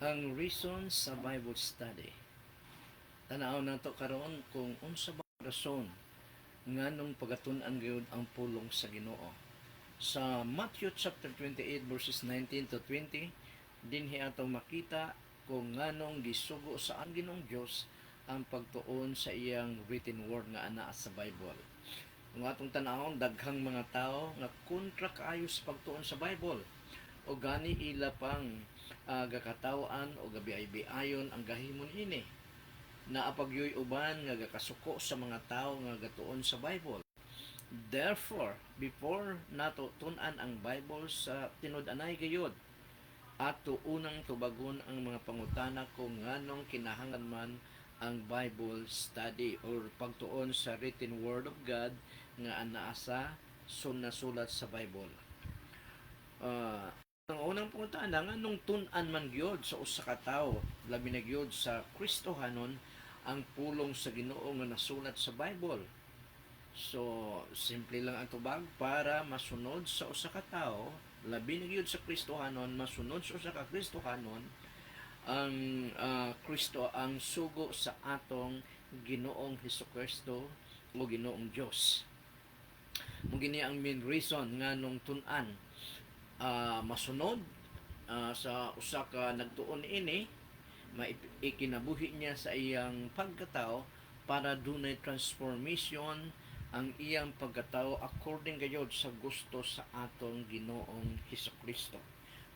Ang reason sa Bible study. Tanaw na to karon kung unsa ba rason nganong pagatun-an gyud ang pulong sa Ginoo. Sa Matthew chapter 28 verses 19 to 20, dinhi ato makita kung nganong gisugo sa ang Ginoong Dios ang pagtuon sa iyang written word nga anaa sa Bible. Kung atong tanawon, daghang mga tao nga kontra kaayo sa pagtuon sa Bible o gani ila pang gakatawan o gabiay-biayon ang gahimon ini na apagyoy uban nga gakasuko sa mga tao nga gatuon sa Bible. Therefore, before nato tun-an ang Bible sa tinud-anay gayod, ato unang tubagon ang mga pangutana kung nganong kinahanglan man ang Bible study or pagtuon sa written word of God nga anaa sa nasulat sa Bible. Ang unang pangutana nga nung tun-an man gyud sa usa ka tawo, labi na gyud sa Kristohanon ang pulong sa Ginoo nga nasulat sa Bible. So, simple lang ang tubag para masunod sa usa ka tawo, labi na gyud sa Kristohanon, masunod sa usa ka Kristohanon ang Kristo ang sugo sa atong Ginoong Hesukristo o Ginoong Dios. Mugini ang main reason nga nung tun-an masunod sa usa ka nagtuon ini maikinabuhi niya sa iyang pagkatao para dunay transformation ang iyang pagkatao according gayod sa gusto sa atong Ginoong Hesukristo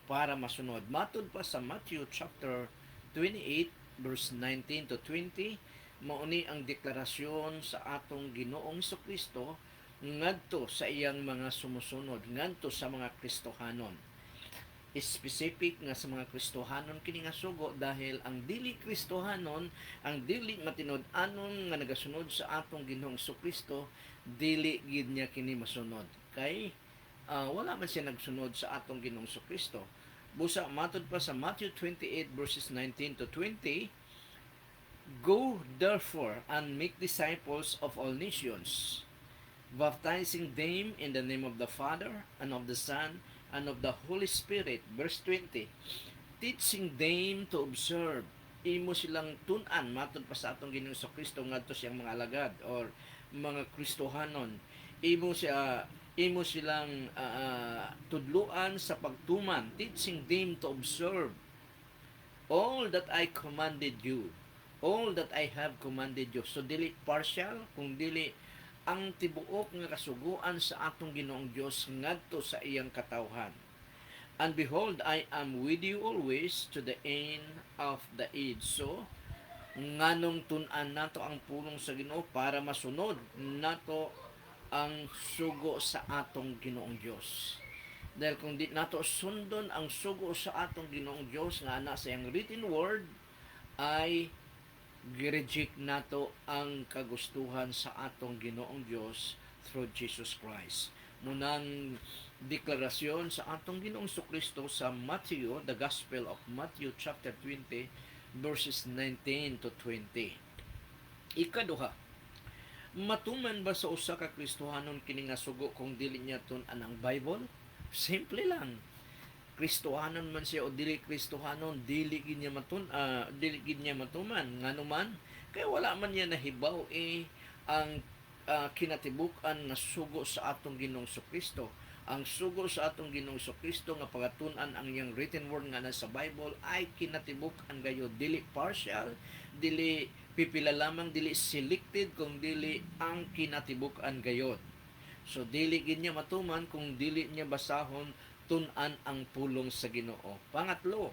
para masunod. Matud pa sa Matthew chapter 28 verse 19 to 20, mauni ang deklarasyon sa atong Ginoong Hesukristo ngadto sa iyang mga sumusunod, ngadto sa mga Kristohanon. Specific nga sa mga Kristohanon kini nga sugo dahil ang dili Kristohanon, ang dili matinud-anon nga nagasunod sa atong Ginoong Kristo, dili gid niya kini masunod. Kay wala man siya nagsunod sa atong Ginoong Kristo. Busa matud pa sa Matthew 28 verses 19 to 20, go therefore and make disciples of all nations, baptizing them in the name of the Father and of the Son and of the Holy Spirit. Verse 20, teaching them to observe. Imo silang tun-an matud pa sa atong Ginoong Kristo ngadto siyang mga alagad or mga Kristohanon. Imo silang tudluan sa pagtuman, teaching them to observe all that I commanded you, all that I have commanded you. So dili partial, kung dili ang tibuok nga kasuguan sa atong Ginoong Dios ngadto sa iyang katawhan. And behold, I am with you always to the end of the age. So, nganong tun-an nato ang pulong sa Ginoo para masunod nato ang sugo sa atong Ginoong Dios. Dahil kung di nato sundon ang sugo sa atong Ginoong Dios nga ana sa iyang written word, ay gireject nato ang kagustuhan sa atong Ginoong Dios through Jesus Christ. Munang deklarasyon sa atong Ginoong Kristo sa Matthew, the Gospel of Matthew chapter 20 verses 19 to 20. Ikaduha, matuman ba sa usa ka Kristohanon kini nga sugo kung dili niya tun-an ang Bible? Simple lang. Kristohanon man siya o dili Kristohanon, dili gid niya matuman nganuman kay wala man niya nahibaw ang kinatibuk-an nga sugo sa atong Ginoong Kristo. Ang sugo sa atong Ginoong Kristo nga pagatun-an ang iyang written word nga nasa Bible ay kinatibuk-an gayo, dili partial, dili pipila lamang, dili selected, kung dili ang kinatibuk-an gayod. So dili gid niya matuman kung dili niya basahon tun-an ang pulong sa Ginoo. Pangatlo,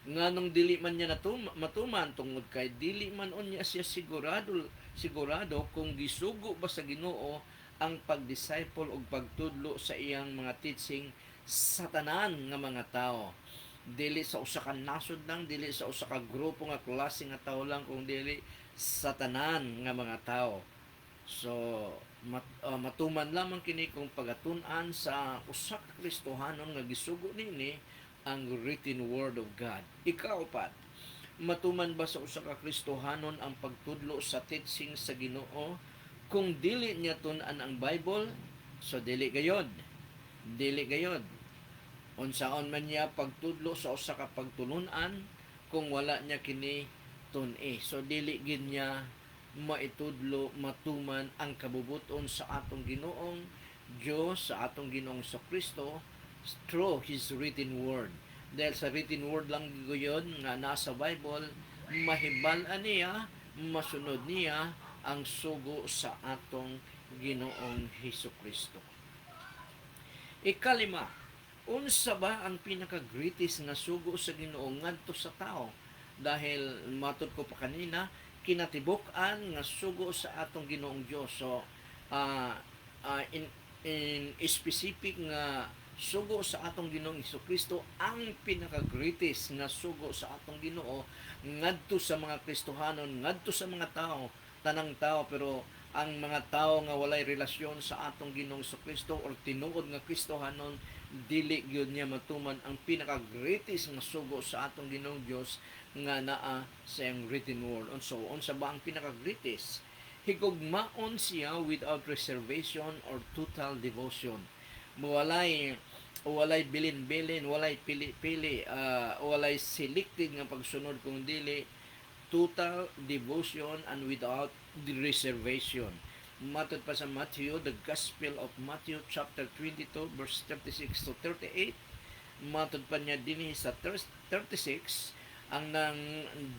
nganong dili man niya matuman tungod kay dili man unya siya sigurado kung gisugo ba sa Ginoo ang pagdisciple ug pagtudlo sa iyang mga teaching sa tanan nga mga tao. Dili sa usa ka nasod lang, dili sa usa ka grupo nga klase nga tao lang, kung dili sa tanan nga mga tao. So, matuman lamang kini kung pagatun-an sa usa ka Kristohanon nga gisugo nini ang written word of God. Ikaapat, matuman ba sa usa ka Kristohanon ang pagtudlo sa teaching sa Ginoo kung dili niya tun-an ang Bible? So dili gayod. Unsaon man niya pagtudlo sa usa ka pagtulunan, kung wala niya kini tun-i. So dili gid niya maitudlo matuman ang kabubuton sa atong Ginoong Dios, sa atong Ginoong Kristo through His written word. Dahil sa written word lang giyon nga nasa Bible, mahibal-an niya, masunod niya ang sugo sa atong Ginoong Hesus Kristo. Ikalima, unsa ba ang pinaka-greatest nga sugo sa Ginoo ngadto sa tao? Dahil matud ko pa kanina, kinatibuk-an nga sugo sa atong Ginoong Dios. So in specific nga sugo sa atong Ginoong Kristo, ang pinaka-greatest nga sugo sa atong Ginoo ngadto sa mga Kristohanon, ngadto sa mga tao, tanang tao, pero ang mga tao nga walay relasyon sa atong Ginoong Kristo or tinuod nga Kristohanon, dili gyud niya matuman ang pinaka-greatest nga sugo sa atong Ginoong Dios nga naa sa iyang written word. So, unsa ba ang pinaka-greatest? Higugmaon siya without reservation or total devotion. Walay bilin-bilin, walay pili-pili, walay selected nga pagsunod, kung dili total devotion and without reservation. Matod pa sa Matthew, the Gospel of Matthew chapter 22 verse 36 to 38. Matod pa niya dinhi sa 36, ang nang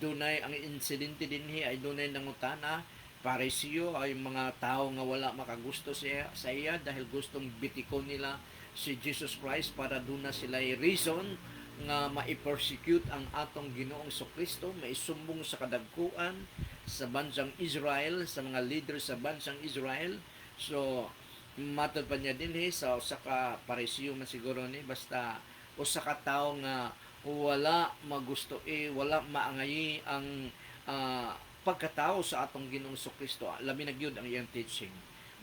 dunay ang insidente dinhi ay dunay nangutana. Parisiyo ay mga tao nga wala makagusto sa iya dahil gustong bitikon nila si Jesus Christ para doon na sila reason nga ma-persecute ang atong Ginoong Kristo, maisumbong sa kadagkuan sa bansang Israel, sa mga leader sa bansang Israel. So matod pa niya dinhi sa usa ka Parisiyo man siguro ni, basta usa ka tawo nga wala magusto wala maangayi ang pagkatao sa atong Ginoong Kristo. Labi na gyud ang iyang teaching.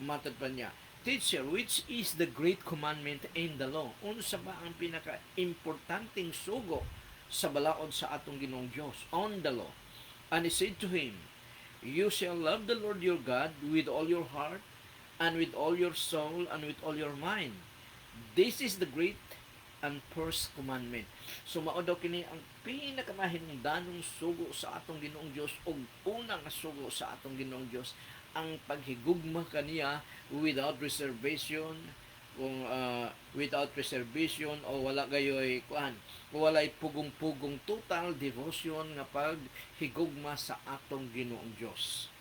Matod pa niya, Teacher, which is the great commandment in the law? Unsa ba ang pinaka-importanting sugo sa balaod sa atong Ginoong Dios on the law? And he said to him, You shall love the Lord your God with all your heart, and with all your soul, and with all your mind. This is the great and first commandment. So mao daw kini ang pinakamahinungdanong sugo sa atong Ginoong Dios, ug una nga sugo sa atong Ginoong Dios ang paghigugma kaniya without reservation, without reservation, o wala gayoy walay pugong-pugong, total devotion nga paghigugma sa atong Ginoong Dios.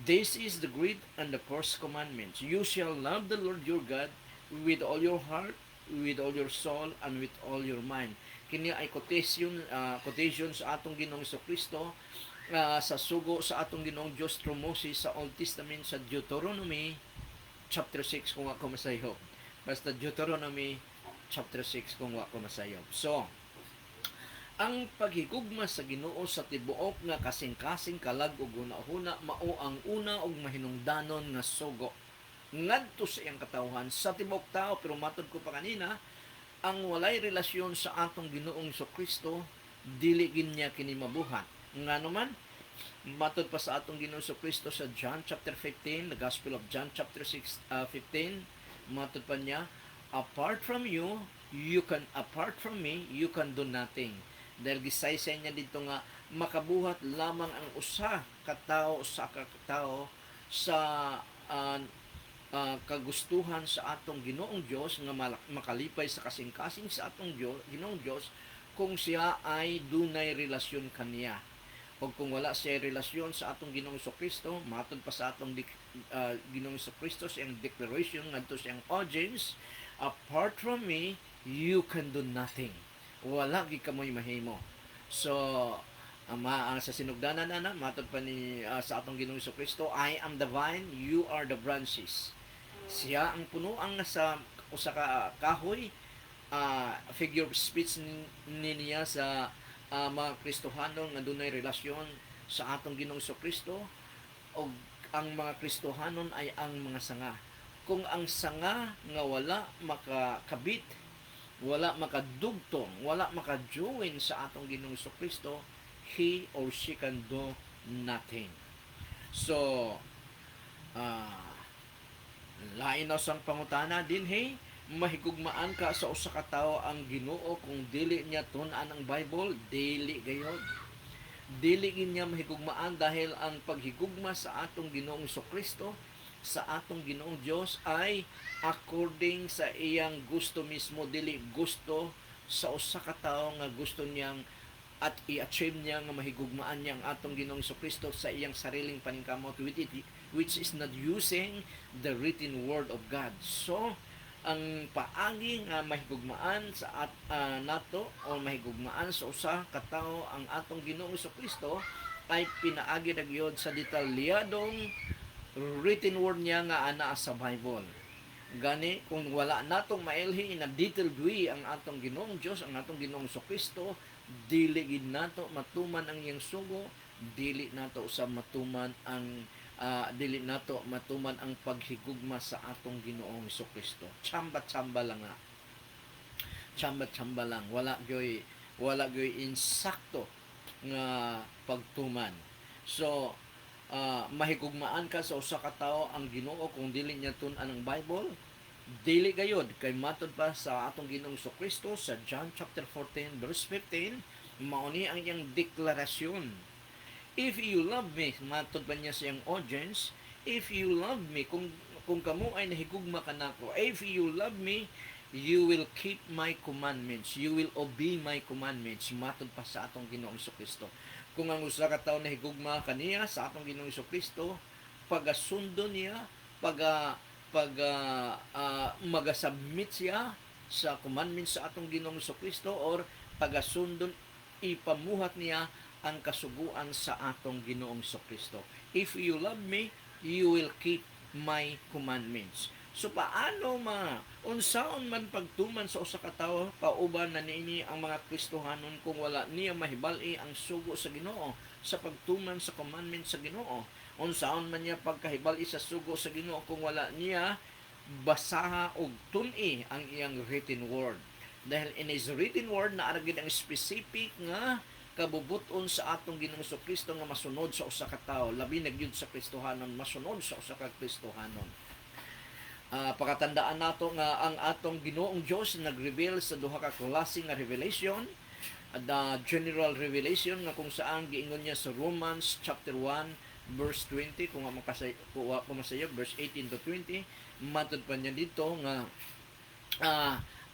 This is the great and the first commandment. You shall love the Lord your God with all your heart, with all your soul, and with all your mind. Kini ay quotation sa atong Ginoong Kristo sa sugo sa atong Ginoong Dios through Moses sa Old Testament sa Deuteronomy chapter 6 kung ako masayop. Basta Deuteronomy chapter 6 kung ako masayop. So, ang paghigugma sa Ginoo sa tibuok nga kasing-kasing kalag ug hunahuna mao ang una ug mahinungdanon nga sugo ngadto sa iyang katawhan sa tibuok tao. Pero matod ko pa kanina, ang walay relasyon sa atong Ginoong Kristo, dili gid niya kini mabuhat. Ngano man, matod pa sa atong Ginoong Kristo sa John chapter 15, the Gospel of John chapter 15, matod pa niya, apart from me, you can do nothing. Dahil gisaysay niya dito nga makabuhat lamang ang usa ka tawo sa katao sa kagustuhan sa atong Ginoong Dios nga makalipay sa kasing-kasing sa atong Ginoong Dios kung siya ay dunay relasyon kaniya. O kung wala siya relasyon sa atong Ginoong Kristo, matod pa sa atong Ginoong Kristo sa iyang declaration ngadto sa iyang audience, apart from me, you can do nothing. Wala gid kamoy mahimo. So sa sinugdanan na matod pa ni sa atong Ginoong Kristo, I am the vine, you are the branches. Siya ang puno ang nasa usa ka kahoy, figure of speech niya sa mga Kristohanon nga dunay relasyon sa atong Ginoong Kristo, o ang mga Kristohanon ay ang mga sanga. Kung ang sanga nga wala makakabit, wala makadugtong, wala makajoin sa atong Ginoong Kristo, he or she can do nothing. So lain na sang pangutana din, hey, mahigugmaan ka sa usa ka tawo ang Ginoo kung dili niya tun-an ang Bible, dili gayod. Dili gid niya mahigugmaan dahil ang paghigugma sa atong Ginoong Kristo sa atong Ginoong Dios ay according sa iyang gusto mismo, dili gusto sa usa ka tawo nga gusto niyang at i-achieve niya nga mahigugmaan niya ang atong Ginoong Kristo sa iyang sariling paningkamot, which is not using the written word of God. So ang paagi nga mahigugmaan sa nato o mahigugmaan sa usa ka tawo ang atong Ginoong Kristo ay pinaagi na gyud sa detalyadong written word niya nga ana sa Bible. Gani kung wala natong mailhi na detailed way ang atong Ginoong Dios, ang atong Ginoong Kristo, dili gid nato matuman ang iyang sugo, dili nato sa matuman ang dili nato matuman ang paghigugma sa atong Ginoong Kristo. Tsamba-tsamba lang nga. Tsamba-tsamba lang. Wala gyoy insakto nga pagtuman. So mahigugmaan ka sa usa ka tawo ang Ginoo kung dili niya tun-an ang Bible, dili gayod kay matud pa sa atong Ginoong Kristo sa John chapter 14 verse 15, mauni ang iyang deklarasyon. If you love me, matod pa niya sa iyang audience, if you love me, kung kamo ay nahigugma ka nako, if you love me, you will keep my commandments, you will obey my commandments, matod pa sa atong Ginoong Kristo. Kung ang usa ka tawo nahigugma kaniya sa atong Ginoong Kristo, pagasundo niya, magasubmit siya sa commandments sa atong Ginoong Kristo, or pagasundon ipamuhat niya ang kasuguan sa atong Ginoong Kristo. If you love me, you will keep my commandments. So paano unsaon man pagtuman sa usa ka tawo pauban na niini ang mga Kristohanon kung wala niya mahibal-i ang sugo sa Ginoo sa pagtuman sa commandments sa Ginoo? Unsaon man niya pagkahibal-i sa sugo sa Ginoo kung wala niya basaha og tun-i ang iyang written word? Dahil in his written word na aragid ang specific nga kabubuton sa atong Ginoong Kristo nga masunod sa usa ka tawo, labi na gyud sa Kristohanon, masunod sa usa ka Kristohanon. Pakatandaan nato nga ang atong Ginoong Dios nag-reveal sa duha ka klase nga revelation, the general revelation nga kung saan giingon niya sa Romans chapter 1 verse 20, kung masayog verse 18 to 20, matod pa niya dito nga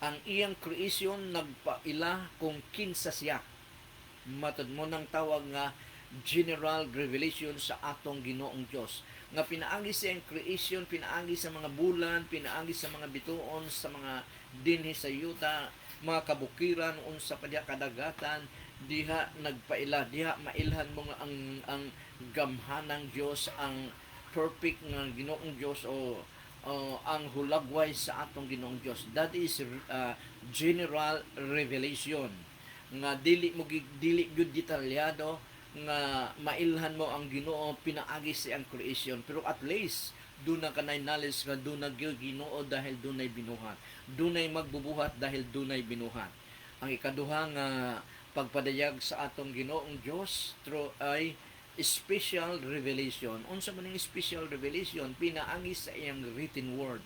ang iyang creation nagpaila kung kinsa siya. Matod mo nang tawag nga general revelation sa atong Ginoong Dios nga pinaagi sa iyang creation, pinaagi sa mga bulan, pinaagi sa mga bituon, sa mga dinhi sa yuta, mga kabukiran unsa pa diha kadagatan, diha nagpaila, diha mailhan mo nga ang gamhanang Dios, ang perfect nga Ginoong Dios o ang hulagway sa atong Ginoong Dios. That is general revelation nga dili gyud detalyado nga mailhan mo ang Ginoo pinaagi sa ang creation, pero at least doon na kanay knowledge nga doon na Ginoo dahil dunay binuhat, dunay magbubuhat dahil dunay binuhat. Ang ikaduha nga pagpadayag sa atong Ginoong Dios through ay special revelation. Unsa man ning special revelation? Pinaagi sa iyang written word.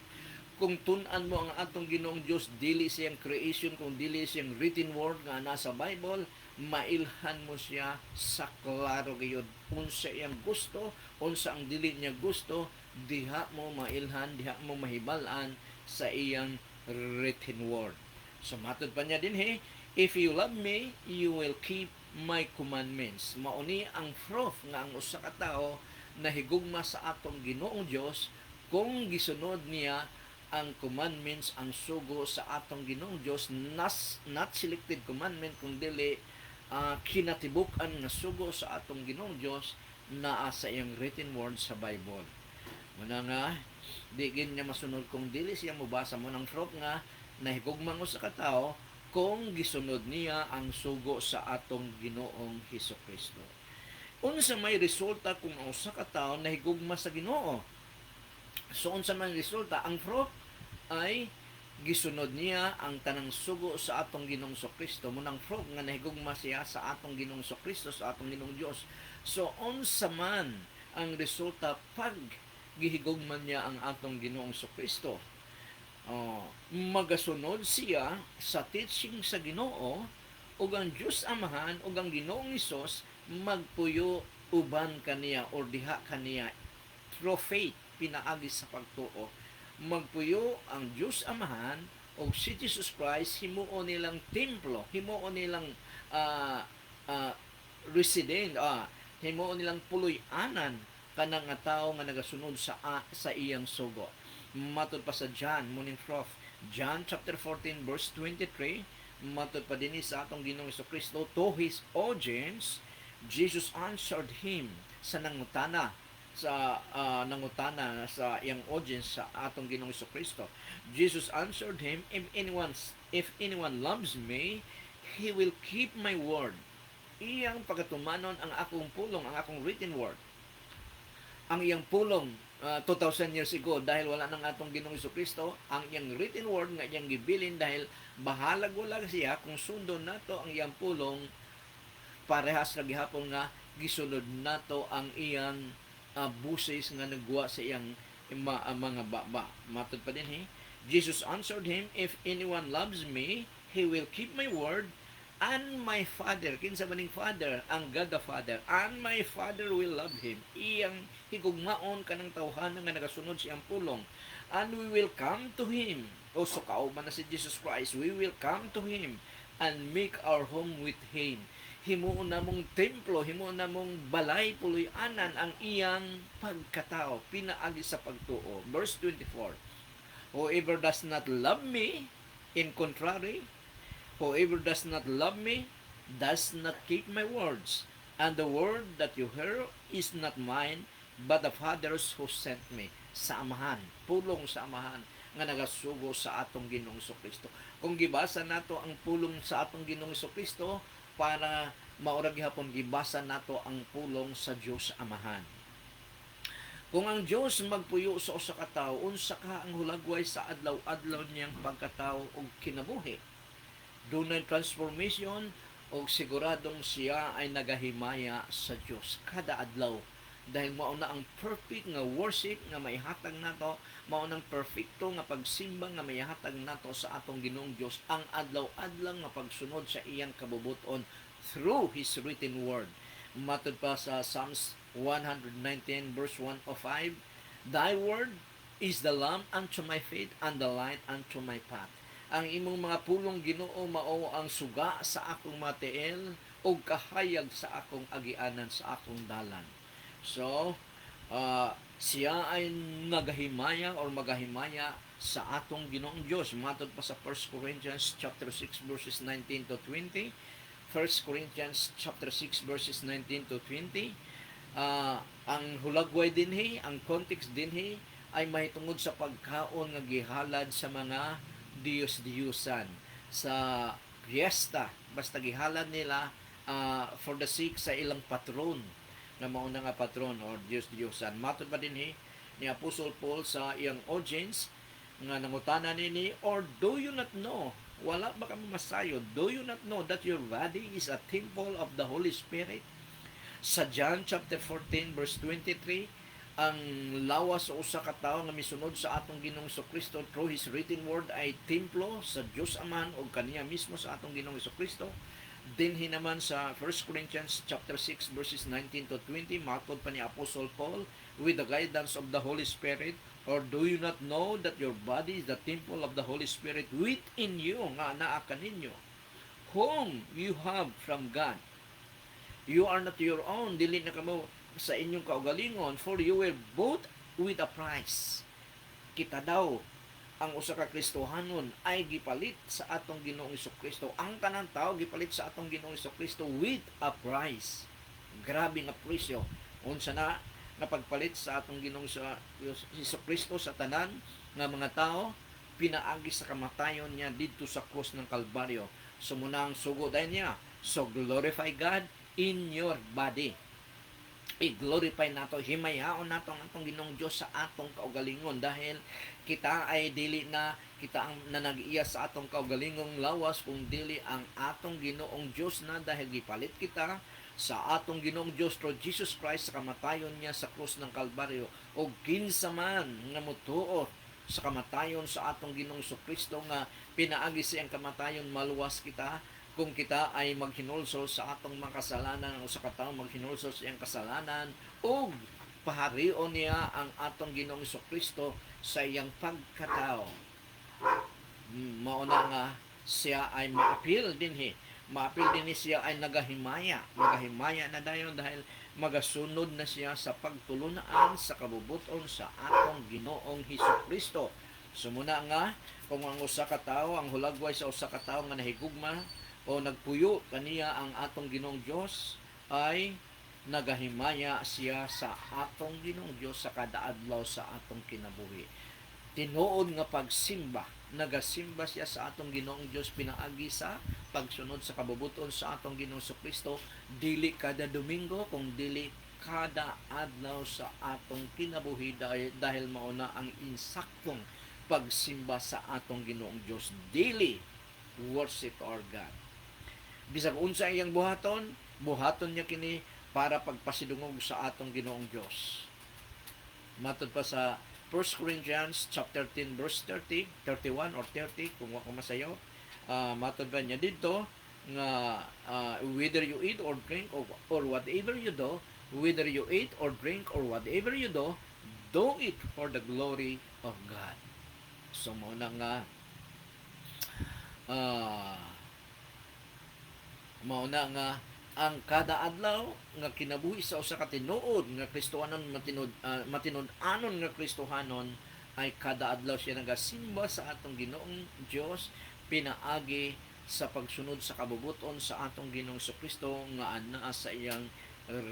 Kung tun-an mo ang atong Ginoong Dios, dili siyang creation, kung dili siyang written word nga nasa Bible, mailhan mo siya sa klaro gayud. Unsa iyang gusto, unsa ang dili niya gusto, diha mo mailhan, diha mo mahibal-an sa iyang written word. So matod pa niya din if you love me, you will keep my commandments. Mauni ang proof nga ang usa ka tawo nahigugma sa atong Ginoong Dios kung gisunod niya ang commandments, ang sugo sa atong Ginoong Dios, not selected commandment, kung dili kinatibuk-an nga sugo sa atong Ginoong Dios naa sa iyang written word sa Bible. Muna nga di gid niya masunod kung dili siya mobasa mo ng proof nga nahigugma sa katawo kung gisunod niya ang sugo sa atong Ginoong Hesukristo. Unsa may resulta kung ang usa ka tawo nahigugma sa Ginoo? So unsa man resulta? Ang proof ay gisunod niya ang tanang sugo sa atong Ginoong Kristo. Munang proof nga nahigugma siya sa atong Ginoong Kristo, sa atong Ginoong Dios. So unsa man ang resulta pag gihigugman niya ang atong Ginoong Kristo? magasunod siya sa teaching sa Ginoo, ug ang Dios Amahan ug ang Ginoong Hesus magpuyo uban kaniya or diha kaniya through faith pinaagi sa pagtuo. Magpuyo ang Dios Amahan o si Jesus Christ, himuo nilang templo, himuo nilang uh, uh, resident, himuo nilang puloy-anan kanang nga tawo nga nagasunod sa iyang sugo. Matod pa sa John, muning prof, John chapter 14 verse 23, matod pa din sa atong Ginoong Kristo, to his audience, Jesus answered him sa nangutana nangutana sa iyang audience sa atong Ginoong Kristo. Jesus answered him, if anyone loves me, he will keep my word. Iyang pagatumanon ang akong pulong, ang akong written word. Ang iyang pulong 2,000 years ago, dahil wala nang atong Ginoong Kristo, ang iyang written word nga iyang gibilin, dahil bahalag wala siya kung sundon nato ang iyang pulong, parehas lagi hapon nga gisunod nato ang iyang buses nga nagwa sa iyang mga baba. Matod pa din Jesus answered him, if anyone loves me, he will keep my word, and my Father, kinsa maning Father, ang God the Father, and my Father will love him. Iyang higugmaon kanang tawhanan nga nagasunod siyang pulong, and we will come to him. O so kauban na si Jesus Christ, we will come to him and make our home with him. Himuon na mong templo, himuon na mong balay, puloy-anan ang iyang pagkatao, pinaagi sa pagtuo. Verse 24, whoever does not love me, in contrary, whoever does not love me, does not keep my words. And the word that you hear is not mine, but the Father's who sent me. Sa amahan, pulong sa amahan, nga nagasugo sa atong Ginoong Kristo. Kung gibasa nato ang pulong sa atong Ginoong Kristo, para maurag hapon gibasa nato ang pulong sa Dios Amahan. Kung ang Dios magpuyo sa usa ka tawo, unsa ka ang hulagway sa adlaw-adlaw niyang pagkatawo ug kinabuhi. Dunay transformation ug siguradong siya ay nagahimaya sa Dios kada adlaw. Dahil mao na ang perfect nga worship nga maihatag nato, mao nang perfecto nga pagsimba nga maihatag nato sa atong Ginoong Dios, ang adlaw-adlaw nga pagsunod sa iyang kabubuton through his written word. Matod pa sa Psalms 119 verse 1 o 5, thy word is the lamp unto my feet and the light unto my path. Ang imong mga pulong Ginoo mao ang suga sa akong matiil o kahayag sa akong agianan sa akong dalan. So, siya ay nagahimaya or magahimaya sa atong Ginoong Dios. Matod pa sa 1 Corinthians chapter 6 verses 19 to 20. 1 Corinthians chapter 6 verses 19 to 20. Ang hulagway dinhi, ang context dinhi ay mahitungod sa pagkaon nga gihalad sa mga Diyos-Diyusan sa fiesta, basta gihalad nila for the sake sa ilang patron na mauna nga patron or Diyos-Diyosan. Matod pa din ni Apostle Paul sa iyang audience nga nangutana nini, or do you not know, wala ba kami masayo, do you not know that your body is a temple of the Holy Spirit? Sa John chapter 14 verse 23, ang lawas sa usa ka tawo nga misunod sa atong Ginoong Kristo through his written word ay templo sa Dios Amahan o kaniya mismo sa atong Ginoong Kristo. Dinhi naman sa 1 Corinthians chapter 6 verses 19 to 20, matod pa ni Apostle Paul, with the guidance of the Holy Spirit, or do you not know that your body is the temple of the Holy Spirit within you, nga naa kaninyo, whom you have from God. You are not your own, dili na kamo sa inyong kaugalingon, for you were bought with a price. Kita daw ang usa ka Kristohanon ay gipalit sa atong Ginoong Kristo. Ang tanang tao gipalit sa atong Ginoong Kristo with a price. Grabe nga presyo. Unsa na pagpalit sa atong Ginoong Kristo sa tanan nga mga tao, pinaagi sa kamatayon niya didto sa krus ng Kalbaryo. So muna ang sugo dahil niya. So glorify God in your body. I-glorify nato, himayaon nato ang atong Ginoong Dios sa atong kaugalingon, dahil kita ay dili na kita ang nanag-iya sa atong kaugalingong lawas, kung dili ang atong Ginoong Dios na, dahil gipalit kita sa atong Ginoong Dios through Jesus Christ sa kamatayon niya sa krus ng Kalbaryo. O kinsa man nga motuo sa kamatayon sa atong Ginoong Kristo nga pinaagi siyang kamatayon maluwas kita kung kita ay maghinulsol sa atong mga kasalanan o sa katawo maghinulsol sa iyang kasalanan o paharion niya ang atong Ginoong Kristo sa iyang pagkatao. Mauna nga siya ay maapil din siya ay nagahimaya na dayon dahil magasunod na siya sa pagtulunaan sa kabubuton sa atong Ginoong Kristo. Sumuna nga kung ang usa ka tawo ang hulagway sa usa ka tawo nga nahigugma o nagpuyo kaniya ang atong Ginoong Dios ay nagahimaya siya sa atong Ginoong Dios sa kada adlaw sa atong kinabuhi. Tinuod nga pagsimba, nagasimba siya sa atong Ginoong Dios pinaagi sa pagsunod sa kabubuton sa atong Ginoong Kristo dili kada Domingo kung dili kada adlaw sa atong kinabuhi dahil mauna ang insaktong pagsimba sa atong Ginoong Dios, daily worship our God. Bisag unsa iyang buhaton niya kini para pagpasidungog sa atong Ginoong Dios. Matod pa sa 1 Corinthians chapter 10 verse 30, 31 or 30 kung wa ko masayo. Matod ba niya dito nga whether you eat or drink or whatever you do, whether you eat or drink or whatever you do it for the glory of God. So muna nga mauna nga ang kada adlaw nga kinabuhi sa usa ka tinuod nga Kristohanon matinud-anon nga Kristohanon ay kada adlaw siya nagasimba sa atong Ginoong Dios pinaagi sa pagsunod sa kabubuton sa atong Ginoong Kristo nga anaa sa iyang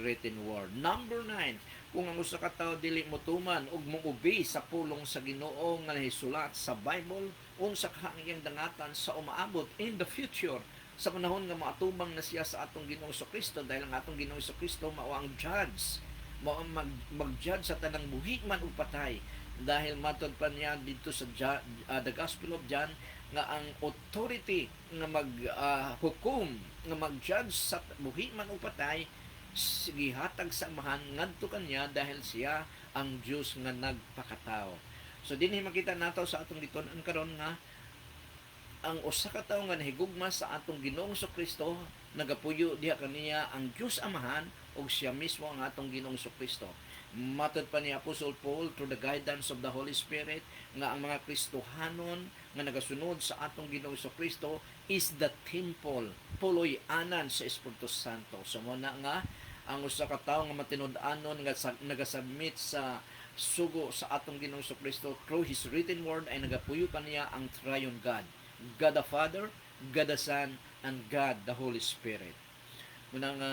written word. Number 9, kung ang usa ka tawo dili motuman ug moobey sa pulong sa Ginoo nga nahisulat sa Bible, unsa ka ang iyang dangatan sa umaabot in the future sa panahon nga maatubang na siya sa atong Ginoong Kristo dahil ang atong Ginoong Kristo mao ang judge, mao ang mag-judge sa tanang buhi man ug patay dahil matod pa niya dito sa the Gospel of John nga ang authority nga maghukom nga mag-judge sa buhi man ug patay gihatag sa amahan ngadto kaniya dahil siya ang Dios nga nagpakatao. So dinhi makita nato sa atong liton-an karon nga ang usa ka tawo nga nahigugma sa atong Ginoong Kristo nagapuyo diha kaniya ang Dios Amahan ug siya mismo ang atong Ginoong Kristo. Matod pa ni Apostle Paul through the guidance of the Holy Spirit nga ang mga Kristohanon nga nagasunod sa atong Ginoong Kristo is the temple, puloy-anan sa Espiritu Santo. So muna nga ang usa ka tawo nga matinud-anon nga nagasubmit sa sugo sa atong Ginoong Kristo through His written word ay nagapuyo kaniya ang triune God. God the Father, God the Son, and God the Holy Spirit. Muna nga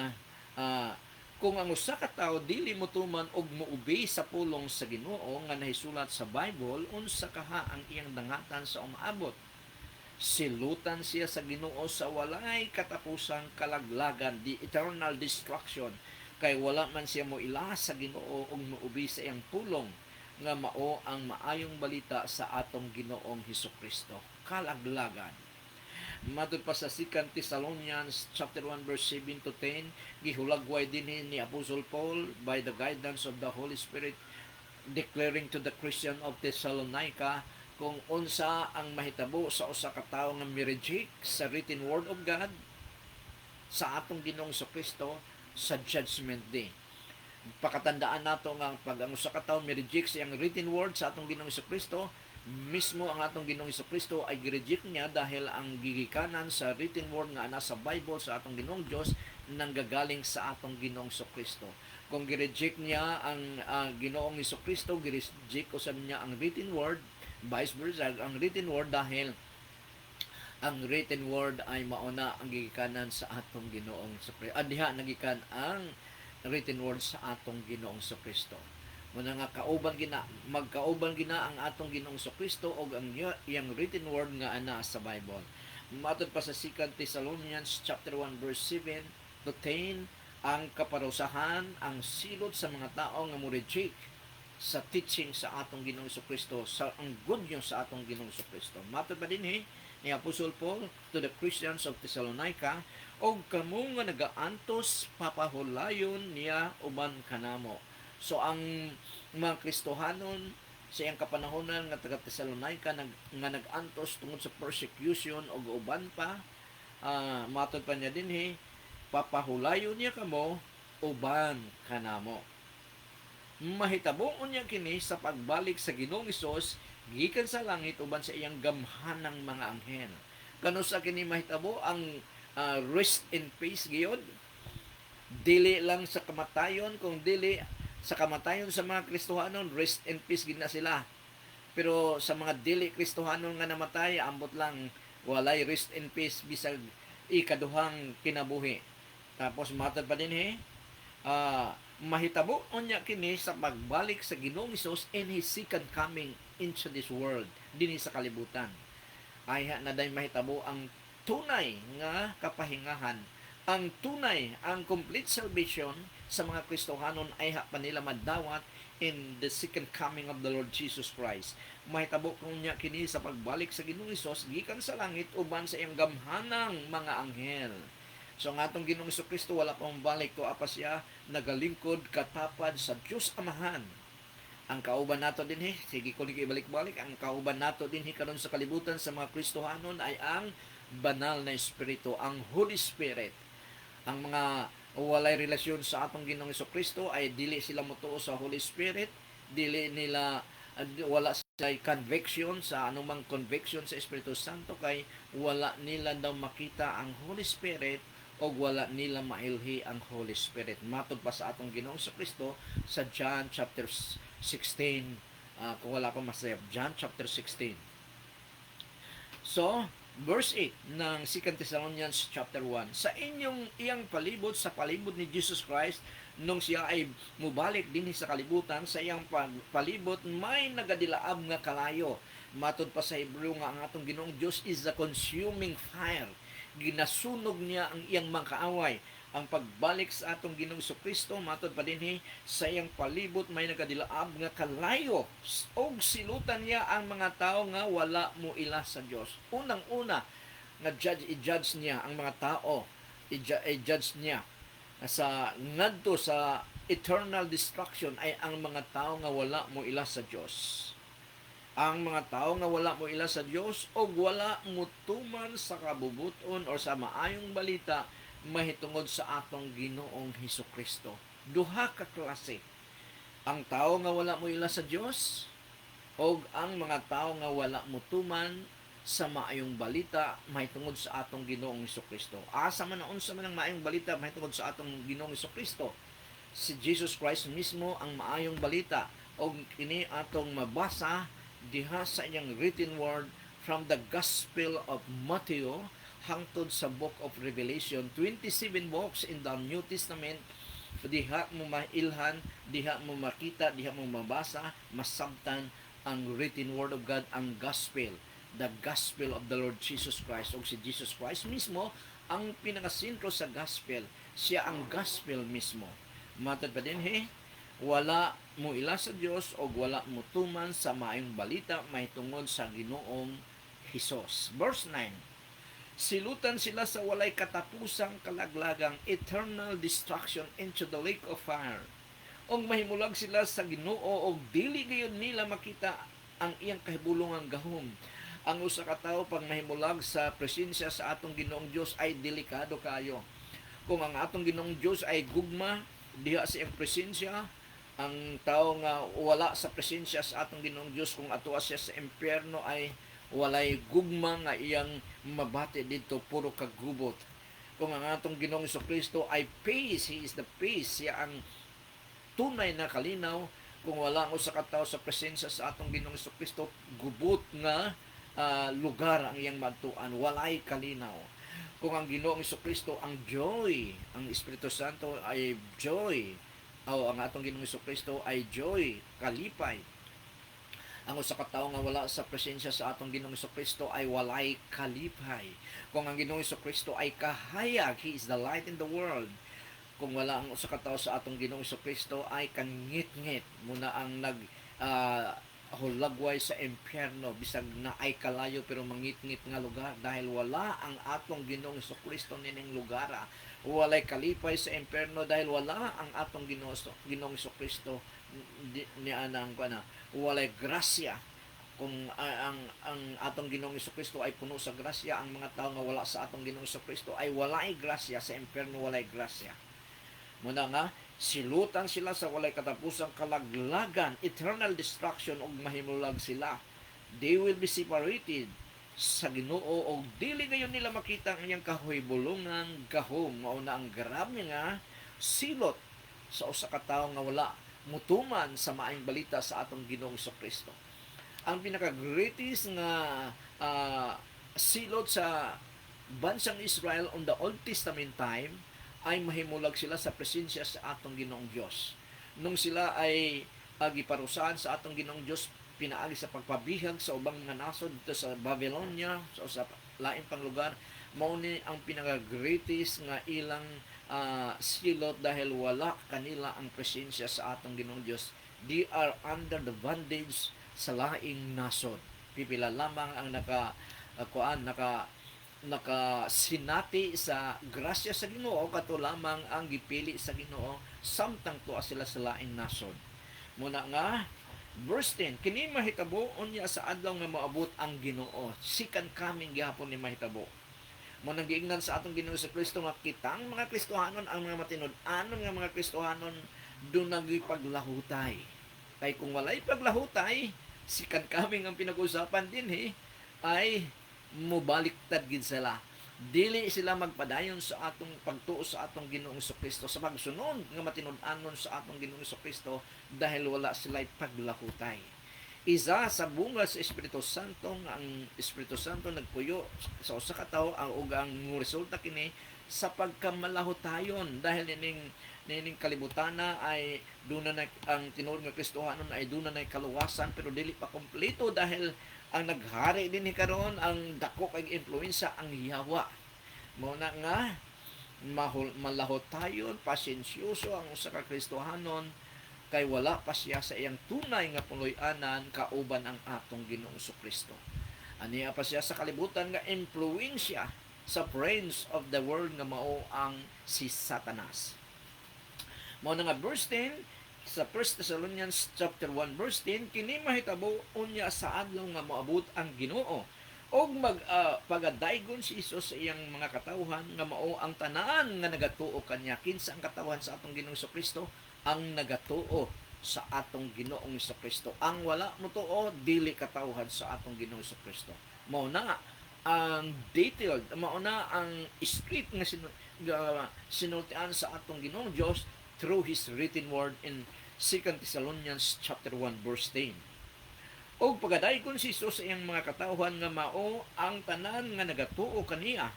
kung ang usa ka tawo dili motuman og moobey sa pulong sa Ginoo nga nahisulat sa Bible, unsa kaha ang iyang dangatan sa umaabot? Silutan siya sa Ginoo sa walay katapusang kalaglagan, the eternal destruction, kay wala man siya moila sa Ginoo og moobey sa iyang pulong nga mao ang maayong balita sa atong Ginoong Hesukristo. Kalaglagan. Matod pa sa 2 Thessalonians chapter 1 verse 7 to 10, gihulagway din ni Apostle Paul by the guidance of the Holy Spirit declaring to the Christian of Thessalonica kung unsa ang mahitabo sa usa ka tawo nga mi-reject sa written word of God sa atong Ginoong Kristo sa judgment day. Pakatandaan nato nga pag ang usa ka tawo mi-reject sa iyang written word sa atong Ginoong Kristo, mismo ang atong Ginoong Kristo ay gi-reject niya dahil ang gigikanan sa written word nga ana sa Bible sa atong Ginoong Dios nanggagaling sa atong Ginoong Kristo. Kung gi-reject niya ang Ginoong Kristo, gi-reject usab niya ang written word, vice versa ang written word dahil ang written word ay mauna ang gigikanan sa atong Ginoong Kristo. Diha nagikan ang written word sa atong Ginoong Kristo. Muna nga magkauban gina ang atong Ginoong Kristo og ang iyang written word nga ana sa Bible. Matod pa sa 2 Thessalonians chapter 1 verse 7 to 10, ang kaparusahan ang silot sa mga tao nga mo-reject sa teaching sa atong Ginoong Kristo, sa ang good news sa atong Ginoong Kristo. Matod pa dinhi ni Apostle Paul to the Christians of Thessalonica, og kamo nga nagaantos papahulayon niya uban kanamo. So ang mga Kristohanon sa iyang kapanahonan nga taga Thessalonica nga nagantos tungod sa persecution o uban pa, matod pa niya dinhi, papahulayon niya kamo uban kanamo. Mahitabo unya kini sa pagbalik sa Ginoong Hesus gikan sa langit uban sa iyang gamhanang mga anghel. Kano sa kini mahitabo ang rest in peace gyud, dili lang sa kamatayon, kung dili sa kamatayon sa mga Kristohanon, rest in peace gid na sila. Pero sa mga dili Kristohanon nga namatay, ambot lang walay rest in peace bisag ikaduhang kinabuhi. Tapos matod pa din mahitabo unya kini sa pagbalik sa Ginoong Hesus in His second coming into this world, dinhi sa kalibutan. Ay na day mahitabo ang tunay nga kapahingahan, ang tunay, ang complete salvation sa mga Kristohanon ay pa nila madawat in the second coming of the Lord Jesus Christ. Mahitabo kunya kini sa pagbalik sa Ginoong Hesus gikan sa langit uban sa iyang gamhanang mga anghel. So ang atong Ginoong Kristo wala pa balik ko apa siya nagalingkod katapad sa Dios Amahan. Ang kauban nato dinhi, sige ko ni ibalik-balik, ang kauban nato dinhi karon sa kalibutan sa mga Kristohanon ay ang banal na espiritu, ang Holy Spirit. Ang mga walay relasyon sa atong Ginoong Kristo ay dili sila motuo sa Holy Spirit, dili nila wala sila conviction sa anumang conviction sa Espiritu Santo, kay wala nila daw makita ang Holy Spirit o wala nila mailhi ang Holy Spirit. Matod pa sa atong Ginoong Kristo sa John chapter 16, kung wala ko masayap, John chapter 16. So, verse 8 ng 2 Thessalonians chapter 1, sa iyang palibot, sa palibot ni Jesus Christ, nung siya ay mubalik din sa kalibutan, sa iyang palibot may nagadilaab nga kalayo. Matod pa sa Hebreo nga ang atong Ginoong Dios is the consuming fire. Ginasunog niya ang iyang mga kaaway. Ang pagbalik sa atong Ginoong Kristo, matod pa dinhi, sa iyang palibot may nagadilaab nga kalayo, og silutan niya ang mga tao nga wala mo ila sa Dios. Unang-una nga i-judge niya ang mga tao, i-judge niya sa ngadto sa eternal destruction ay ang mga tao nga wala mo ila sa Dios. Ang mga tao nga wala mo ila sa Dios o wala mo tuman sa kabubuton o sa maayong balita mahitungod sa atong Ginoong Hesukristo. Duha ka klase. Ang tao nga wala mo ila sa Dios o ang mga tao nga wala mo tuman sa maayong balita mahitungod sa atong Ginoong Hesukristo. Asa man unsa man ang maayong balita mahitungod sa atong Ginoong Hesukristo? Si Jesus Christ mismo ang maayong balita o kini atong mabasa diha sa iyang written word from the Gospel of Matthew hangtod sa Book of Revelation. 27 books in the New Testament. Diha mo mailhan, diha mo makita, diha mo mabasa, masabtan ang written word of God, ang gospel, the gospel of the Lord Jesus Christ. O si Jesus Christ mismo ang pinakasentro sa gospel. Siya ang gospel mismo. Matod pa din wala mo ila sa Dios o wala mo tuman sa maayong balita mahitungod sa Ginoong Hesus. Verse 9, silutan sila sa walay katapusang kalaglagang eternal destruction into the lake of fire. Og mahimulag sila sa Ginoo og dili gayon nila makita ang iyang kahibulongang gahom. Ang usa ka tawo pag mahimulag sa presensya sa atong Ginoong Dios ay delikado kayo. Kung ang atong Ginoong Dios ay gugma diha sa iyang presensya, ang tao nga wala sa presensya sa atong Ginoong Dios, kung atoa siya sa impyerno ay walay gugma nga iyang mabati dito, puro kagubot. Kung ang atong Ginoong Kristo ay peace, He is the peace, siya ang tunay na kalinaw. Kung wala ang usa ka tawo sa presensya sa atong Ginoong Kristo, gubot nga lugar ang iyang madtuan, walay kalinaw. Kung ang Ginoong Kristo ang joy, ang Espiritu Santo ay joy, o ang atong Ginoong Kristo ay joy, kalipay. Ang usa ka tawo nga wala sa presensya sa atong Ginoong Kristo ay walay kalipay. Kung ang Ginoong Kristo ay kahayag, He is the light in the world. Kung wala ang usa ka tawo sa atong Ginoong Kristo ay kangit-ngit muna ang hulagway sa impyerno bisag na ay kalayo pero mangitngit nga lugar dahil wala ang atong Ginoong Kristo nining lugara. Walay kalipay sa impyerno dahil wala ang atong Ginoong Kristo ni anang kana. Walay grasya kung ang atong Ginoong Kristo ay puno sa grasya, ang mga tao nga wala sa atong Ginoong Kristo ay walay grasya, sa impyerno walay grasya. Muna nga, silutan sila sa walay katapusang kalaglagan, eternal destruction, ug mahimulag sila. They will be separated sa Ginoo og dili gayon nila makita ang iyang kahoy-bulungan gahom. Mao na ang grabe nga silot sa usa ka tawo nga wala mutuman sa maayong balita sa atong Ginoong Kristo. Ang pinaka-greatest nga silot sa bansang Israel on the Old Testament time ay mahimulag sila sa presensya sa atong Ginoong Diyos. Nung sila ay giparusahan sa atong Ginoong Diyos, pinaagi sa pagpabihag sa ubang mga nasod dito sa Babylonia, sa lain pang lugar, mao ni ang pinaka-greatest nga ilang silot dahil wala kanila ang presensya sa atong Ginoong Diyos. They are under the bondage sa laing nasod. Pipila lamang ang nakasinati sa grasya sa Ginoo, kato lamang ang gipili sa Ginoo samtang tuwa sila sa laing nasod. Muna nga verse 10, kini mahitabo unya sa adlaw nga maabot ang Ginoo, sikan kaming gihapon ni mahitabo. Mo nang giingnan sa atong Ginoo sa Kristo nga kitang mga Kristohanon, ang mga matinud-anon nga mga Kristohanon do nagipaglahutay. Kay kung walay paglahutay, sikan kaming ang pinag-usapan din ay mubaliktad gid sila. Dili sila magpadayon sa atong pagtuo sa atong Ginoong Kristo, sa pagsunod nga matinud-anon sa atong Ginoong Kristo dahil wala sila paglahutay. Isa sa bunga sa Espiritu Santo nga ang Espiritu Santo nagpuyo sa usa ka tawo ug ang resulta kini sa pagkamalahutayon dahil nining kalibutana ay duna na ang tinuod nga Kristohanon ay duna na kaluwasan pero dili pa kompleto dahil ang naghari din ni karon ang dako kay influensya ang yawa. Mao na nga malahotayon, pasensyoso ang usa ka Kristohanon kay wala pa siya sa iyang tunay nga puloy-anan kauban ang atong Ginoong Kristo. Aniya pa siya sa kalibutan nga influensya sa prince of the world nga mao ang si Satanas. Mao na nga verse 10 sa 1 Thessalonians chapter 1 verse 10, kini mahitabo unya sa adlaw nga moabot ang Ginoo og pagadaygon si Hesus sa iyang mga katawhan nga mao ang tanan nga nagatuo kanya. Kinsa ang katawhan sa atong Ginoong Kristo? Ang nagatuo sa atong Ginoong Kristo. Ang wala motuo dili katawhan sa atong Ginoong Kristo. Mao na ang detailed, mao na ang script nga sinultian sa atong Ginoong Dios through His written word in 2 Thessalonians chapter 1 verse 10. Og pagadayon si Jesus sa iyang mga katawhan nga mao ang tanan nga nagatuo kaniya,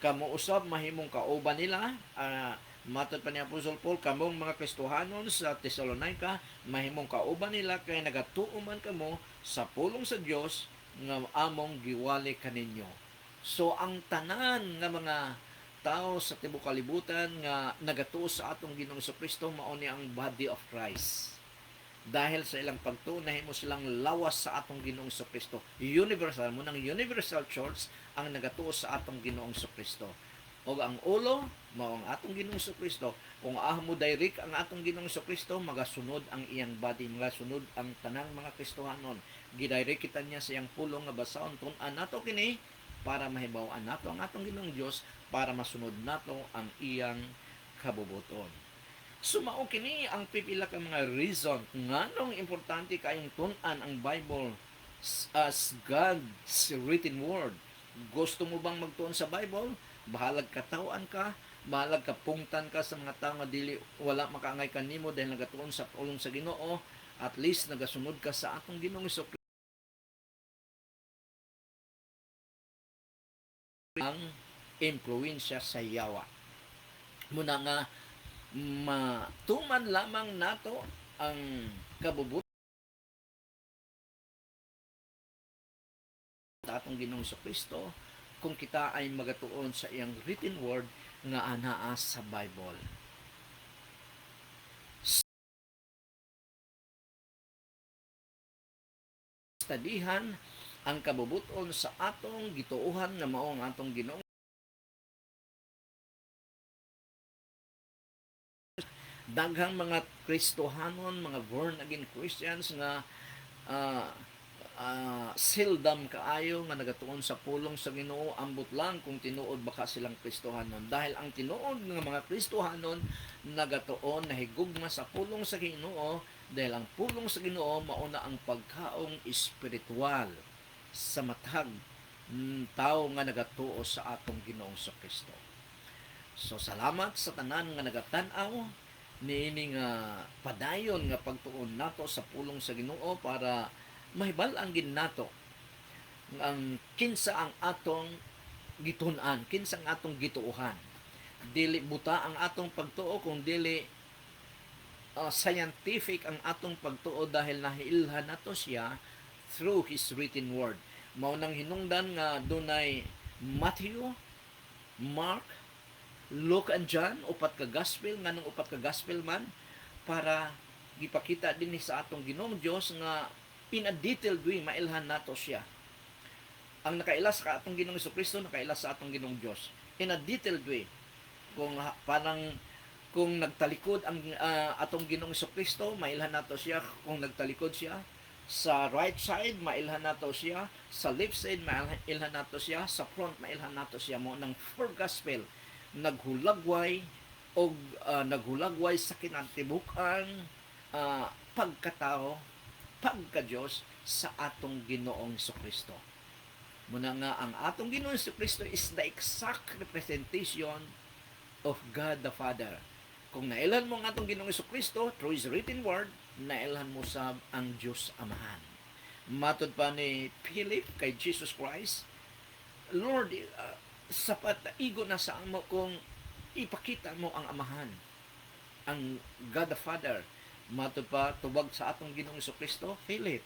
kamo usab mahimong kauban nila. Matod pa ni Apostol Paul, kamong mga Kristohanon sa Thessalonica mahimong kauban nila kay nagatuo man kamo sa pulong sa Dios nga among giwali kaninyo. So ang tanan nga mga tao sa tibuok kalibutan nga nagatuo sa atong Ginoong Kristo mao ni ang body of Christ. Dahil sa ilang pagtuo nahimo silang lawas sa atong Ginoong Kristo. Universal mo nang universal church ang nagatuo sa atong Ginoong Kristo. O ang ulo mao ang atong Ginoong Kristo. Kung ahmo direct ang atong Ginoong Kristo, magasunod ang iyang body, magasunod ang tanang mga Kristohanon. Gidirect kita niya sa iyang pulong nga basaon tun-an nato kini para mahibaw-an nato ang atong Ginoong Dios, para masunod nato ang iyang kabubuton. Sumao kini ang pipila ka mga reason nganong importante kayong tun-an ang Bible as God's written word. Gusto mo bang magtuon sa Bible? Bahalag katawan ka, bahalag kapungtan ka sa mga tao nga dili wala makaangay kanimo dahil nagatuon sa pulong sa Ginoo, at least nagasunod ka sa atong Ginoong Kristo ang impluensya sa yawa. Muna nga matuman lamang nato ang kabubuton sa atong Ginoong Kristo kung kita ay magatuon sa iyang written word nga anaa sa Bible. studihan ang kabubuton sa atong gituohan nga mao ang atong Ginoo. Daghang mga Kristohanon, mga born again Christians nga ah, sildam kaayo nga nagatuon sa pulong sa Ginoo, ambot lang kung tinuod baka silang Kristohanon, dahil ang tinuod nga mga Kristohanon nagatuon nahigugma sa pulong sa Ginoo, dahil ang pulong sa Ginoo mauna ang pagkaong espiritual sa matag tao nga nagatuo sa atong Ginoong Kristo. So salamat sa tanan nga nagatan-aw niini nga padayon nga pagtuon nato sa pulong sa Ginoo para mahibal-an gid nato ang kinsa ang atong gitun-an, kinsa ang atong gituohan. Dili buta ang atong pagtuo kung dili scientific ang atong pagtuo, dahil nahiilhan nato siya through His written word. Mao nang hinungdan nga dunay Matthew, Mark, Luke and John, upat ka gospel, nganong upat ka gospel man, para gipakita din sa atong Ginoong Dios nga in a detailed way mailhan nato siya. Ang nakaila sa atong Ginoong Kristo, nakaila sa atong Ginoong Dios in a detailed way. Kung parang kung nagtalikod ang atong Ginoong Kristo, mailhan nato siya. Kung nagtalikod siya sa right side, mailhan nato siya. Sa left side, mailhan nato siya. Sa front, mailhan nato siya. Mo ng four gospel naghulagway o naghulagway sa kinatibukan, pagkatao, pagka-Diyos sa atong Ginoong Kristo. Muna nga ang atong Ginoong Kristo is the exact representation of God the Father. Kung nailhan mo ang atong Ginoong Kristo through His written word, nailhan mo sa ang Diyos Amahan. Matod pa ni Philip kay Jesus Christ, Lord, sapat igo na sa amo kung ipakita mo ang Amahan, ang God the Father. Matod pa tubag sa atong Ginoong Kristo, Philip,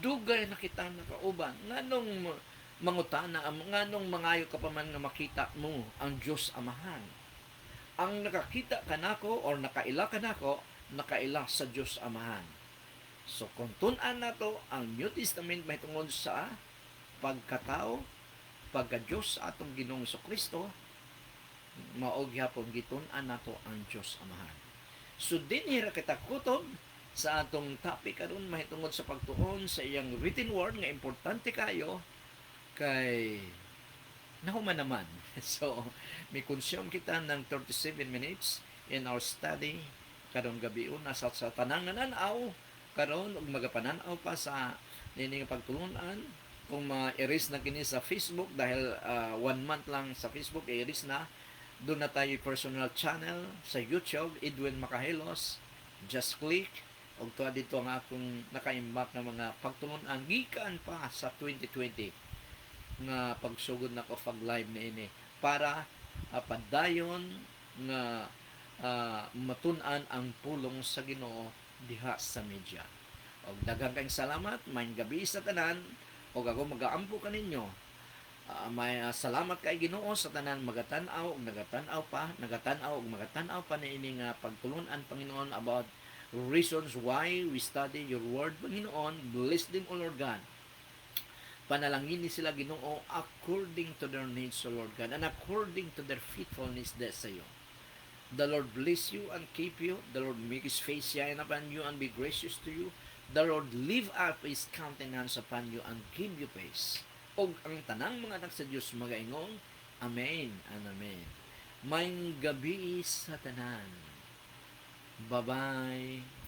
dugay na kita nakauban, nganong mangutana, nganong mangayo ka pa man nga makita mo ang Diyos Amahan. Ang nakakita kanako or nakaila kanako, nakaila sa Diyos Amahan. So kung tun-an nato ang New Testament mahitungod sa pagkatao, pagka-Diyos sa atong Ginoong Kristo, maog gyapon gitun-an nato ang Diyos Amahan. So dinhira kita kutob sa atong topic karon mahitungod sa pagtuon sa iyang written word nga importante kayo kay nahuman naman. So may consume kita ng 37 minutes in our study karon gabi nasa sa tanang nananaw karon ug magapananaw pa sa nining pagtulunan. Kung ma-erase na kini sa Facebook dahil 1 month lang sa Facebook, i-erase na. Doon na tayo personal channel sa YouTube, Edwin Macahelos. Just click. O to dito ang akong nakaimbak na mga pagtulunan gikan pa sa 2020 nga pagsugod na ko pag-live na ini para padayon nga matun-an ang pulong sa Ginoo diha sa media. Og daghang kayong salamat, maayong gabi sa tanan. O ako mag-aampo ka ninyo. May salamat kay Ginoo sa tanan magatan-aw ug nagatan-aw pa niini nga pagtulunan Panginoon about reasons why we study your word. Panginoon, bless them, O Lord God. Panalangin ni sila Ginoo according to their needs, O Lord God, and according to their faithfulness sa iyo. The Lord bless you and keep you. The Lord make His face shine upon you and be gracious to you. The Lord lift up His countenance upon you and give you peace. Og ang tanang mga anak sa Diyos magaingong, Amen and Amen. Maayong gabi sa tanan. Bye-bye.